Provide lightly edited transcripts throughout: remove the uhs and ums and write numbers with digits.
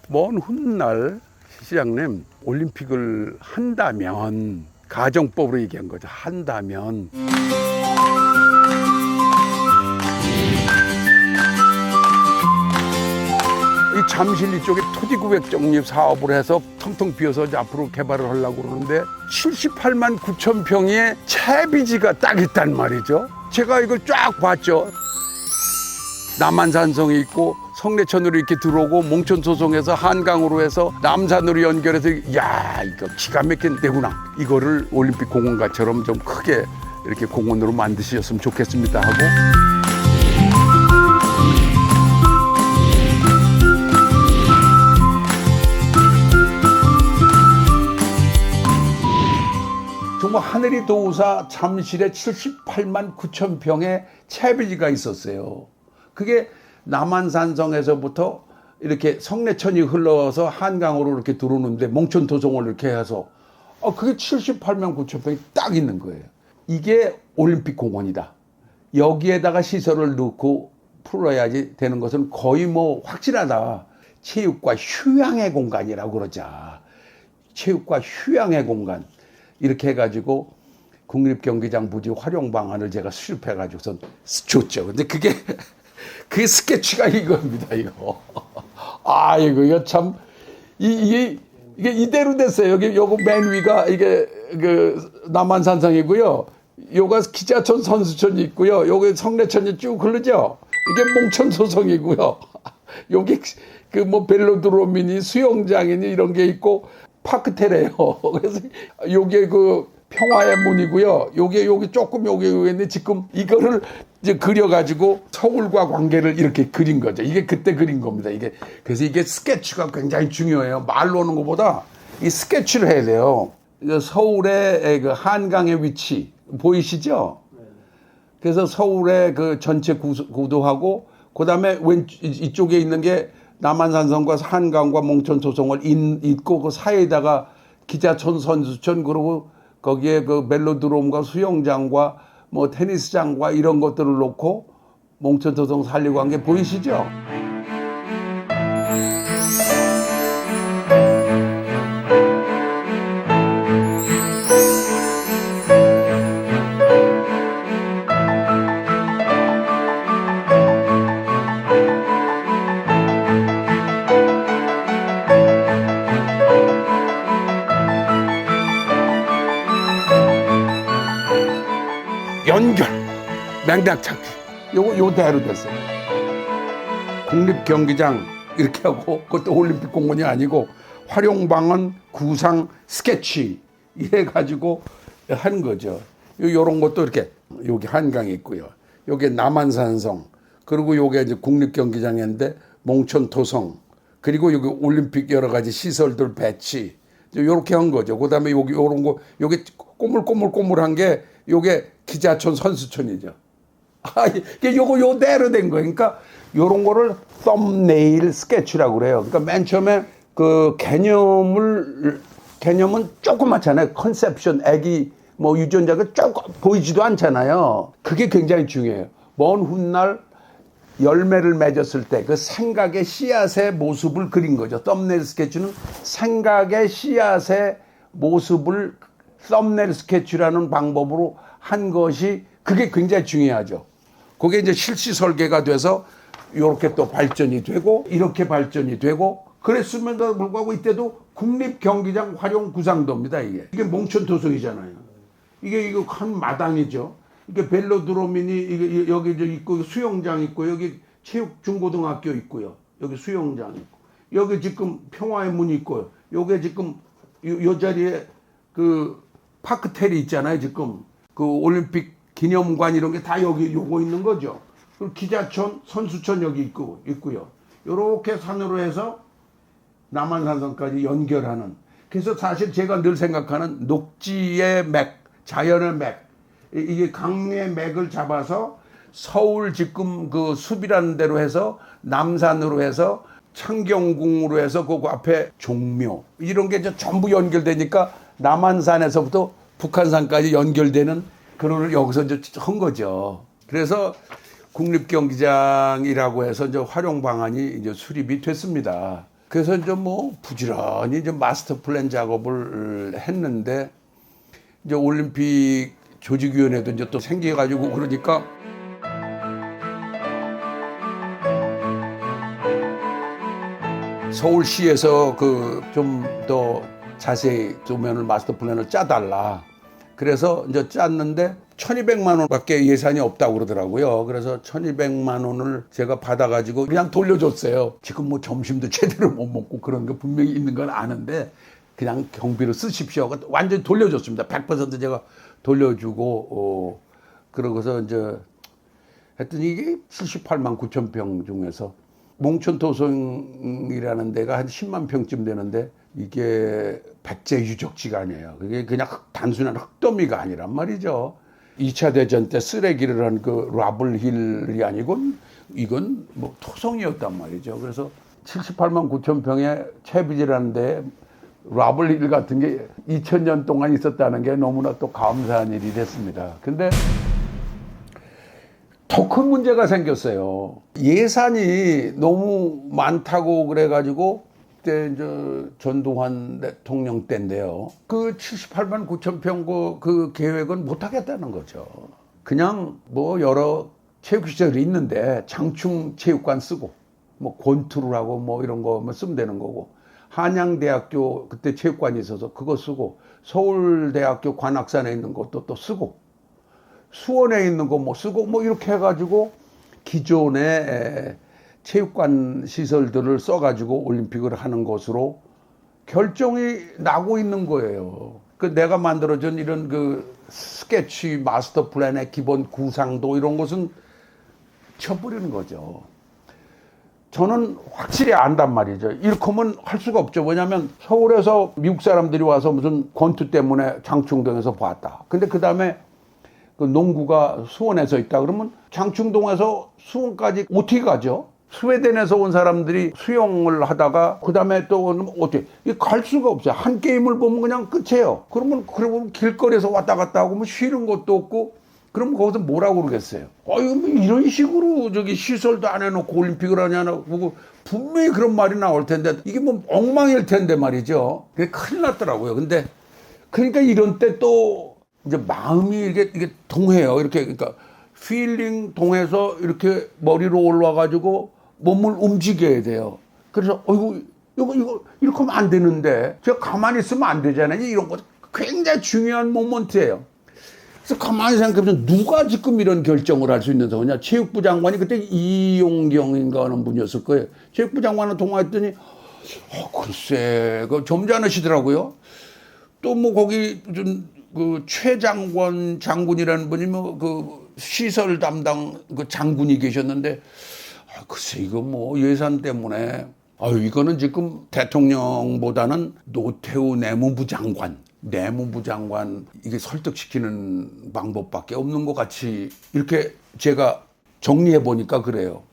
먼 훗날 시장님 올림픽을 한다면 가정법으로 얘기한 거죠. 한다면 이 잠실 이쪽에 토지구획 정립 사업을 해서 텅텅 비어서 이제 앞으로 개발을 하려고 그러는데 78만 9천 평의 채비지가 딱 있단 말이죠. 제가 이걸 쫙 봤죠. 남한산성이 있고 성내천으로 이렇게 들어오고 몽천소송에서 한강으로 해서 남산으로 연결해서 야 이거 기가 막힌 데구나. 이거를 올림픽 공원가처럼 좀 크게 이렇게 공원으로 만드셨으면 좋겠습니다 하고 정말 하늘이 도우사 잠실에 78만 9천 평의 채비지가 있었어요. 그게 남한산성에서부터 이렇게 성내천이 흘러서 한강으로 이렇게 들어오는데 몽천토성을 이렇게 해서 그게 78만 9천 평이 딱 있는 거예요. 이게 올림픽 공원이다. 여기에다가 시설을 넣고 풀어야지 되는 것은 거의 뭐 확실하다. 체육과 휴양의 공간이라고 그러자. 체육과 휴양의 공간. 이렇게 해가지고 국립경기장 부지 활용 방안을 제가 수립해가지고선 줬죠. 근데 그게 스케치가 이겁니다, 이거. 이거 참, 이게 이대로 됐어요. 여기, 요거 맨 위가 이게 남한산성이고요. 요가 기자촌 선수촌이 있고요. 요게 성내천이 쭉 흐르죠. 이게 몽천소성이고요. 여기 벨로드로미니 수영장이니 이런 게 있고, 파크테래요. 그래서 요게 평화의 문이고요. 요게 조금 요게 있는데 지금 이거를 이제 그려가지고 서울과 관계를 이렇게 그린 거죠. 이게 그때 그린 겁니다. 그래서 이게 스케치가 굉장히 중요해요. 말로 하는 것보다 이 스케치를 해야 돼요. 서울의 한강의 위치 보이시죠? 그래서 서울의 전체 구도하고 그다음에 이쪽에 있는 게 남한산성과 한강과 몽천소성을 잇고 그 사이에다가 기자촌, 선수촌 그리고 거기에 멜로드롬과 수영장과 뭐 테니스장과 이런 것들을 놓고 몽천소성 살리고 한 게 보이시죠? 연결, 맥락 찾기. 요대로 됐어요. 국립경기장 이렇게 하고 그것도 올림픽 공원이 아니고 활용방안 구상 스케치 이래가지고 하는 거죠. 요런 것도 이렇게 여기 한강이 있고요. 요게 남한산성 그리고 요게 이제 국립경기장인데 몽천토성 그리고 여기 올림픽 여러 가지 시설들 배치 요렇게 한 거죠. 그다음에 여기 요런 거 요게 꼬물꼬물한 게 요게 기자촌 선수촌이죠. 이게 요대로 된 거예요. 그러니까 요런 거를 썸네일 스케치라고 그래요. 그러니까 맨 처음에 개념은 조그맣잖아요. 컨셉션, 애기, 유전자가 조금 보이지도 않잖아요. 그게 굉장히 중요해요. 먼 훗날 열매를 맺었을 때 그 생각의 씨앗의 모습을 그린 거죠. 썸네일 스케치는 생각의 씨앗의 모습을 썸네일 스케치라는 방법으로 한 것이 그게 굉장히 중요하죠. 그게 이제 실시 설계가 돼서 이렇게 또 발전이 되고 이렇게 발전이 되고 그랬음에도 불구하고 이때도 국립경기장 활용 구상도입니다. 이게 몽천토성이잖아요. 이거 한 마당이죠. 이게 벨로드로미니 이게 여기 있고 수영장 있고 여기 체육중고등학교 있고요. 여기 수영장 있고 여기 지금 평화의 문이 있고요. 요게 지금 요 자리에 파크텔이 있잖아요. 지금 올림픽 기념관 이런 게 다 여기 요거 있는 거죠. 그리고 기자촌, 선수촌 여기 있고요. 요렇게 산으로 해서 남한산성까지 연결하는. 그래서 사실 제가 늘 생각하는 녹지의 맥, 자연의 맥, 이게 강의 맥을 잡아서 서울 지금 숲이라는 데로 해서 남산으로 해서 창경궁으로 해서 그 앞에 종묘 이런 게 전부 연결되니까 남한산에서부터 북한산까지 연결되는 그런 여기서 이제 한 거죠. 그래서 국립경기장이라고 해서 이제 활용 방안이 이제 수립이 됐습니다. 그래서 이제 뭐 부지런히 이제 마스터 플랜 작업을 했는데 이제 올림픽 조직위원회도 이제 또 생겨가지고 그러니까 서울시에서 그 좀 더 자세히 도면을 마스터 플랜을 짜달라. 그래서 이제 짰는데 1,200만 원밖에 예산이 없다고 그러더라고요. 그래서 1,200만 원을 제가 받아가지고 그냥 돌려줬어요. 지금 뭐 점심도 제대로 못 먹고 그런 거 분명히 있는 건 아는데 그냥 경비로 쓰십시오. 완전히 돌려줬습니다. 100% 제가 돌려주고 그러고서 이제 했더니 이게 78만 9천 평 중에서 몽촌토성이라는 데가 한 10만 평쯤 되는데 이게 백제 유적지가 아니에요. 그게 그냥 단순한 흙더미가 아니란 말이죠. 2차 대전 때 쓰레기를 한 그 라블힐이 아니고 이건 뭐 토성이었단 말이죠. 그래서 78만 9천 평의 채비지라는 데 라블힐 같은 게 2000년 동안 있었다는 게 너무나 또 감사한 일이 됐습니다. 근데 더 큰 문제가 생겼어요. 예산이 너무 많다고 그래가지고 그때 이제 전두환 대통령 때인데요. 그 78만 9천 평 그 계획은 못 하겠다는 거죠. 그냥 뭐 여러 체육시설이 있는데 장충 체육관 쓰고 뭐 권투를 뭐 이런 거 쓰면 되는 거고 한양대학교 그때 체육관이 있어서 그거 쓰고 서울대학교 관악산에 있는 것도 또 쓰고 수원에 있는 거 뭐 쓰고 뭐 이렇게 해가지고 기존의 체육관 시설들을 써가지고 올림픽을 하는 것으로 결정이 나고 있는 거예요. 그 내가 만들어준 이런 그 스케치 마스터 플랜의 기본 구상도 이런 것은 쳐버리는 거죠. 저는 확실히 안단 말이죠. 이렇게 하면 할 수가 없죠. 왜냐하면 서울에서 미국 사람들이 와서 무슨 권투 때문에 장충동에서 봤다. 근데 그 다음에 그 농구가 수원에서 있다 그러면 장충동에서 수원까지 어떻게 가죠? 스웨덴에서 온 사람들이 수영을 하다가 그 다음에 또 어떻게 갈 수가 없어요. 한 게임을 보면 그냥 끝이에요. 그러면 길거리에서 왔다 갔다 하고 뭐 쉬는 것도 없고 그럼 거기서 뭐라고 그러겠어요? 뭐 이런 식으로 저기 시설도 안 해놓고 올림픽을 하냐고 보고 분명히 그런 말이 나올 텐데 이게 뭐 엉망일 텐데 말이죠. 그게 큰일 났더라고요. 근데 그러니까 이런 때 또 이제 마음이 이게 동해요. 이렇게 그러니까 필링 동해서 이렇게 머리로 올라와 가지고 몸을 움직여야 돼요. 그래서 이거 이렇게 하면 안 되는데 제가 가만히 있으면 안 되잖아요. 이런 거 굉장히 중요한 모먼트예요. 그래서 가만히 생각해보면 누가 지금 이런 결정을 할 수 있는 거냐? 체육부 장관이 그때 이용경인가 하는 분이었을 거예요. 체육부 장관을 통화했더니 글쎄 그 점잖으시더라고요. 또 뭐 거기 좀 그 최장관 장군이라는 분이 뭐 그 시설 담당 그 장군이 계셨는데 글쎄 이거 뭐 예산 때문에 이거는 지금 대통령보다는 노태우 내무부 장관 이게 설득시키는 방법밖에 없는 것 같이 이렇게 제가 정리해 보니까 그래요.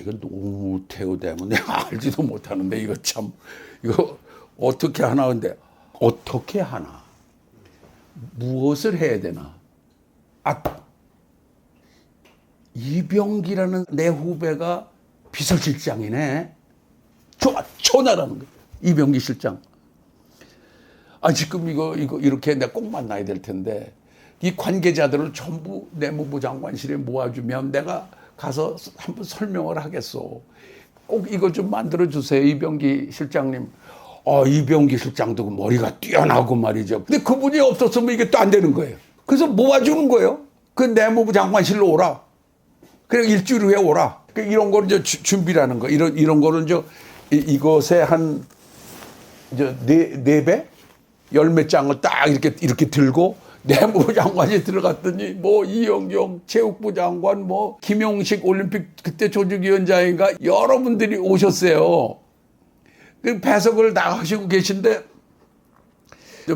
이거 노태우 대무 내가 알지도 못하는데 이거 어떻게 하나 근데 어떻게 하나 무엇을 해야 되나? 이병기라는 내 후배가 비서실장이네. 전화라는 거야. 이병기 실장. 지금 이거 이렇게 내가 꼭 만나야 될 텐데 이 관계자들을 전부 내무부 장관실에 모아주면 내가 가서 한번 설명을 하겠소. 꼭 이거 좀 만들어 주세요, 이병기 실장님. 이병기 실장도 머리가 뛰어나고 말이죠. 근데 그분이 없었으면 이게 또 안 되는 거예요. 그래서 모아주는 거예요. 그 내무부 장관실로 오라. 그리고 일주일 후에 오라. 이런 거를 이제 준비라는 거. 이런 거는 이것에 한 네 배? 열몇 장을 딱 이렇게 들고 내무부 장관이 들어갔더니 뭐 이영경 체육부 장관 뭐 김용식 올림픽 그때 조직위원장인가 여러분들이 오셨어요. 그 배석을 다 하시고 계신데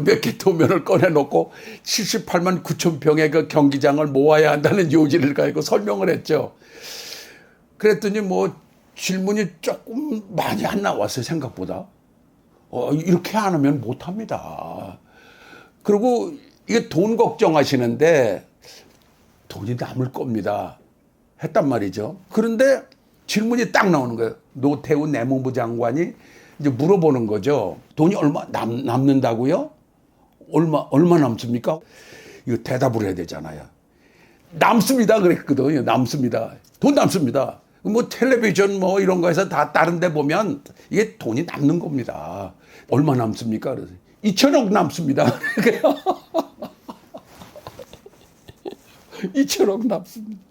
몇 개 도면을 꺼내놓고 78만 9천 평의 그 경기장을 모아야 한다는 요지를 가지고 설명을 했죠. 그랬더니 뭐 질문이 조금 많이 안 나왔어요, 생각보다. 이렇게 안 하면 못 합니다. 그리고 이게 돈 걱정하시는데 돈이 남을 겁니다. 했단 말이죠. 그런데 질문이 딱 나오는 거예요. 노태우 내무부 장관이 이제 물어보는 거죠. 돈이 얼마 남는다고요? 얼마 남습니까? 이거 대답을 해야 되잖아요. 남습니다 그랬거든요. 남습니다. 돈 남습니다. 뭐 텔레비전 뭐 이런 거에서 다 다른 데 보면 이게 돈이 남는 겁니다. 얼마 남습니까? 그래서 2천억 남습니다. 그래요. 2천억 남습니다.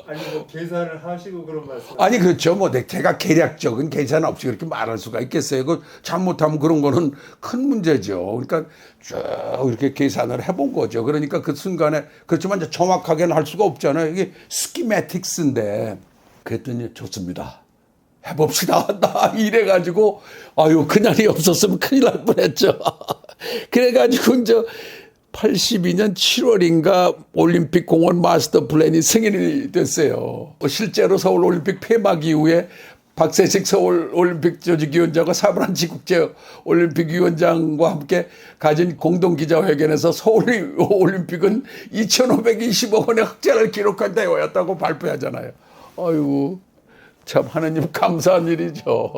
아니 뭐 계산을 하시고 그런 말씀. 아니 그렇죠. 뭐 제가 계략적인 계산 없이 그렇게 말할 수가 있겠어요. 그 잘못하면 그런 거는 큰 문제죠. 그러니까 쭉 이렇게 계산을 해본 거죠. 그러니까 그 순간에 그렇지만 이제 정확하게는 할 수가 없잖아요. 이게 스키매틱스인데 그랬더니 좋습니다. 해봅시다. 나 이래가지고 아유 그날이 없었으면 큰일 날 뻔했죠. 그래가지고 이제 82년 7월인가 올림픽 공원 마스터 플랜이 승인이 됐어요. 실제로 서울 올림픽 폐막 이후에 박세식 서울 올림픽 조직위원장과 사브란치 국제 올림픽 위원장과 함께 가진 공동 기자회견에서 서울 올림픽은 2,520억 원의 흑자를 기록한 대회였다고 발표하잖아요. 아이고 참 하나님 감사한 일이죠.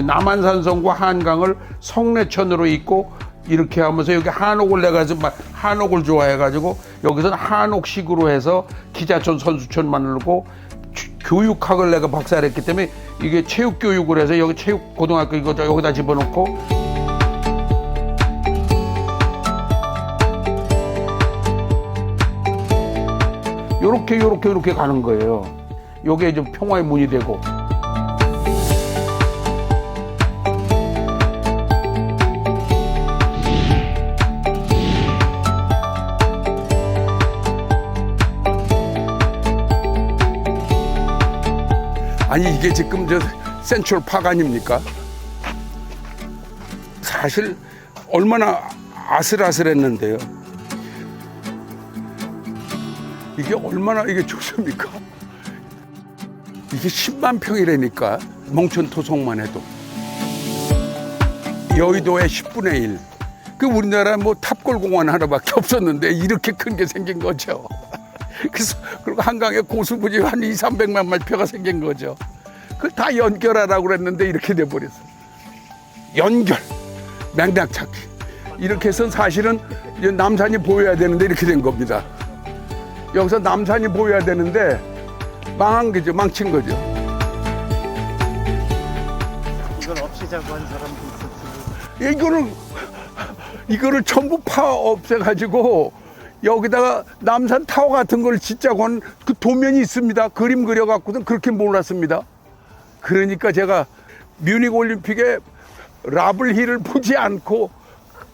남한산성과 한강을 성내천으로 잇고 이렇게 하면서 여기 한옥을 내가 한옥을 좋아해가지고 여기서는 한옥식으로 해서 기자촌 선수촌 만들고 교육학을 내가 박사를 했기 때문에 이게 체육교육을 해서 여기 체육고등학교 이거 여기다 집어넣고 요렇게 가는 거예요. 요게 좀 평화의 문이 되고. 아니 이게 지금 저 센트럴 파크 아닙니까? 사실 얼마나 아슬아슬했는데요. 이게 얼마나 이게 좋습니까? 이게 10만 평이라니까 몽촌 토속만 해도 여의도의 10분의 1. 그 우리나라 뭐 탑골공원 하나밖에 없었는데 이렇게 큰 게 생긴 거죠. 그래서 그리고 한강에 고수부지 한 200~300만 마표가 생긴 거죠. 그걸 다 연결하라고 그랬는데 이렇게 돼버렸어요. 연결, 맥락 찾기. 이렇게 해서 사실은 남산이 보여야 되는데 이렇게 된 겁니다. 여기서 남산이 보여야 되는데 망한 거죠, 망친 거죠. 이걸 없애자고 한 사람도 있었지. 이거를 전부 없애가지고 여기다가 남산 타워 같은 걸 짓자고 한 그 도면이 있습니다. 그림 그려갖고는 그렇게 몰랐습니다. 그러니까 제가 뮤닉 올림픽에 라블힐을 보지 않고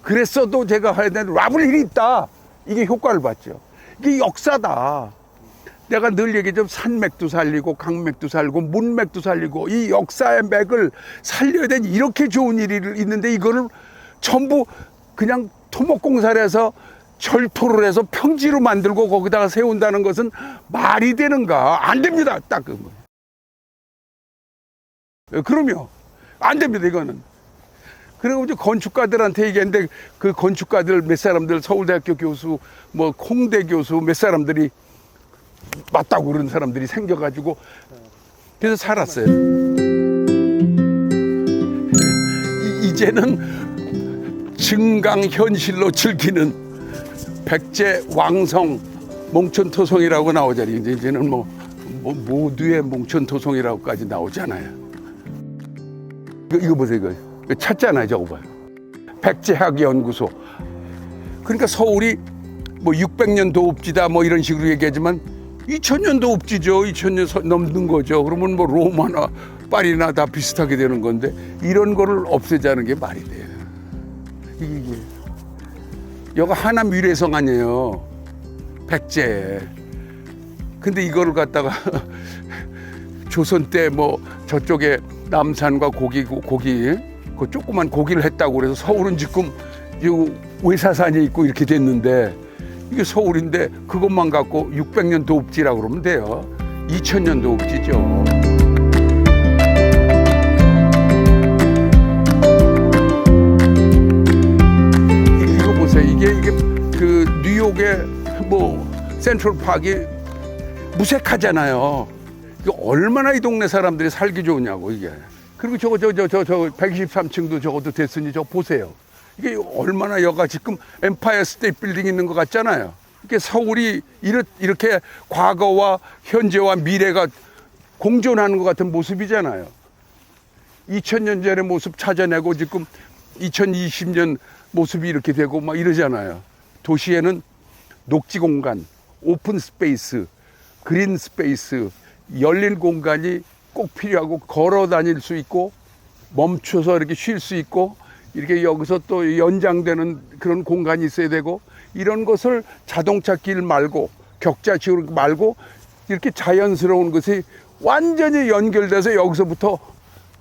그랬어도 제가 해야 되는데 라블힐이 있다. 이게 효과를 봤죠. 이게 역사다. 내가 늘 얘기하죠. 산맥도 살리고 강맥도 살리고 문맥도 살리고 이 역사의 맥을 살려야 되는 이렇게 좋은 일이 있는데 이거를 전부 그냥 토목공사를 해서 절토를 해서 평지로 만들고 거기다가 세운다는 것은 말이 되는가? 안 됩니다. 딱 그럼요. 안 됩니다. 이거는. 그리고 이제 건축가들한테 얘기했는데 그 건축가들 몇 사람들 서울대학교 교수 뭐 홍대 교수 몇 사람들이 맞다고 그런 사람들이 생겨가지고 그래서 살았어요. 이제는 증강현실로 즐기는 백제 왕성 몽촌토성이라고 나오잖아요. 이제는 뭐 모두의 몽촌토성이라고까지 나오잖아요. 이거 보세요. 이거 찾잖아요. 저거 봐요. 백제학연구소. 그러니까 서울이 뭐 600년 도읍지다 뭐 이런 식으로 얘기하지만 2000년 도읍지죠. 2000년 넘는 거죠. 그러면 뭐 로마나 파리나 다 비슷하게 되는 건데 이런 거를 없애자는 게 말이 돼요. 이게 여기 하남 위례성 아니에요. 백제. 근데 이거를 갖다가 조선 때 뭐 저쪽에 남산과 고기 그 조그만 고기를 했다고 그래서 서울은 지금 외사산이 있고 이렇게 됐는데 이게 서울인데 그것만 갖고 600년 도읍지라고 그러면 돼요. 2000년 도읍지죠. 이거 보세요. 이게 그 뉴욕의 뭐 센트럴 파크이 무색하잖아요. 이게 얼마나 이 동네 사람들이 살기 좋으냐고 이게. 그리고 저거 123층도 저것도 됐으니 저 보세요. 이게 얼마나 여가 지금 엠파이어 스테이트 빌딩 있는 것 같잖아요. 이게 서울이 이렇게 과거와 현재와 미래가 공존하는 것 같은 모습이잖아요. 2000년 전의 모습 찾아내고 지금 2020년 모습이 이렇게 되고 막 이러잖아요. 도시에는 녹지 공간, 오픈 스페이스, 그린 스페이스, 열린 공간이 꼭 필요하고 걸어 다닐 수 있고 멈춰서 이렇게 쉴 수 있고 이렇게 여기서 또 연장되는 그런 공간이 있어야 되고 이런 것을 자동차 길 말고 격자지구 말고 이렇게 자연스러운 것이 완전히 연결돼서 여기서부터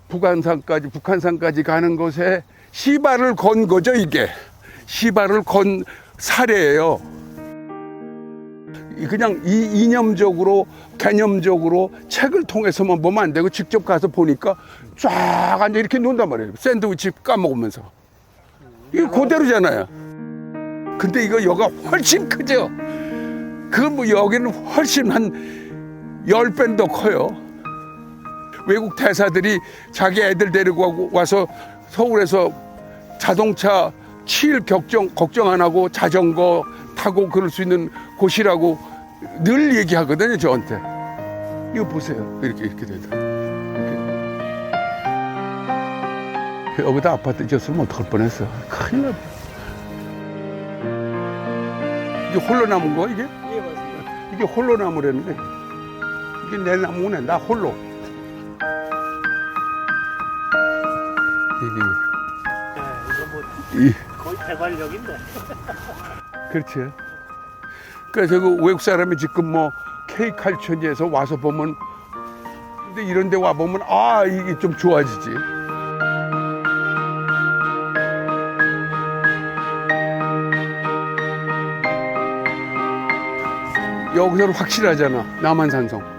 북한산까지 가는 것에 시발을 건 거죠. 이게 시발을 건 사례예요. 그냥 이념적으로 개념적으로 책을 통해서만 보면 안 되고 직접 가서 보니까 쫙 앉아 이렇게 논단 말이에요. 샌드위치 까먹으면서. 이거 그대로잖아요. 근데 이거 여가 훨씬 크죠. 그 뭐 여기는 훨씬 한 10배는 더 커요. 외국 대사들이 자기 애들 데리고 와서 서울에서 자동차 치일 걱정 안 하고 자전거 타고 그럴 수 있는 곳이라고 늘 얘기하거든요, 저한테. 이거 보세요. 이렇게 되다. 여기다 아파트 지었으면 어떡할 뻔했어. 큰일 났다. 이게 홀로 남은 거, 이게? 예, 맞습니다. 이게 홀로 나무라는데. 이게 내 나무네, 나 홀로. 이게. 이거 뭐 거의 대관령인데. 그렇지. 그래서 그 외국 사람이 지금 뭐 K칼천지에서 와서 보면 근데 이런 데 와 보면 아 이게 좀 좋아지지. 여기서는 확실하잖아. 남한산성.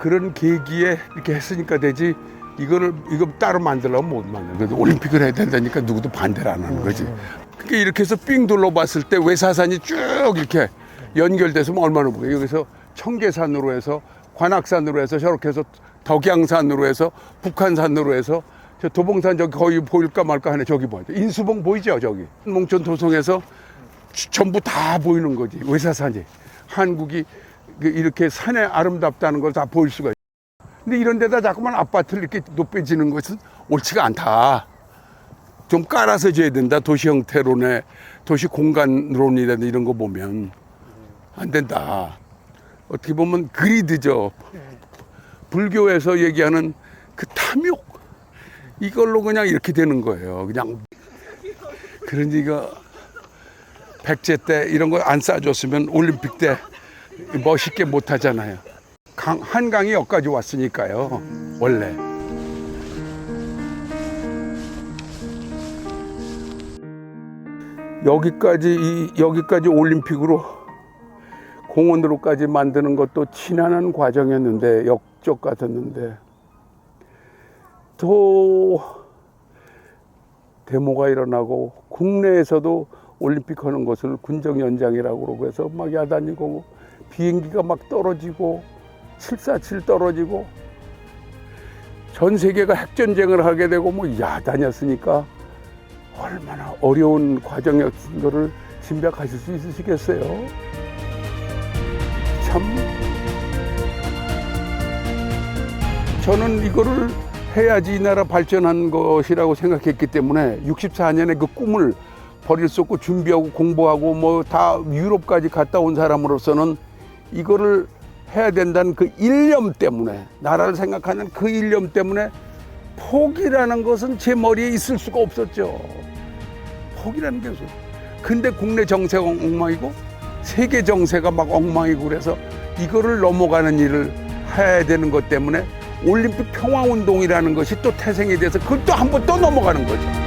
그런 계기에 이렇게 했으니까 되지. 이거 따로 만들려면 못 만들어. 그래서 올림픽을 해야 된다니까 누구도 반대를 안 하는 거지. 그러니까 이렇게 해서 삥 둘러봤을 때 외사산이 쭉 이렇게 연결돼서 얼마나 보여. 여기서 청계산으로 해서 관악산으로 해서 저렇게 해서 덕양산으로 해서 북한산으로 해서 저 도봉산 저기 거의 보일까 말까 하네. 저기 보여. 인수봉 보이죠 저기. 몽촌 도성에서 전부 다 보이는 거지. 외사산이. 한국이 이렇게 산에 아름답다는 걸 다 보일 수가 있어. 근데 이런 데다 자꾸만 아파트를 이렇게 높여 지는 것은 옳지가 않다. 좀 깔아서 줘야 된다. 도시 형태론에, 도시 공간론이라든지 이런 거 보면 안 된다. 어떻게 보면 그리드죠. 불교에서 얘기하는 그 탐욕. 이걸로 그냥 이렇게 되는 거예요. 그냥. 그러니 이거 백제 때 이런 거 안 싸줬으면 올림픽 때 멋있게 못 하잖아요. 한강이 여기까지 왔으니까요. 원래. 여기까지 올림픽으로 공원으로까지 만드는 것도 지난한 과정이었는데 역적 같았는데 또 데모가 일어나고 국내에서도 올림픽 하는 것을 군정 연장이라고 그러고 해서 막 야단이고 비행기가 막 떨어지고 747 떨어지고 전 세계가 핵전쟁을 하게 되고 뭐 야단이었으니까 얼마나 어려운 과정이었던 거를 짐작하실 수 있으시겠어요? 참 저는 이거를 해야지 이 나라 발전한 것이라고 생각했기 때문에 64년에 그 꿈을 버릴 수 없고 준비하고 공부하고 뭐 다 유럽까지 갔다 온 사람으로서는 이거를 해야 된다는 그 일념 때문에 나라를 생각하는 그 일념 때문에 포기라는 것은 제 머리에 있을 수가 없었죠. 포기라는 게 없어요. 근데 국내 정세가 엉망이고 세계 정세가 막 엉망이고 그래서 이거를 넘어가는 일을 해야 되는 것 때문에 올림픽 평화운동이라는 것이 또 태생이 돼서 그걸 또 한 번 또 넘어가는 거죠.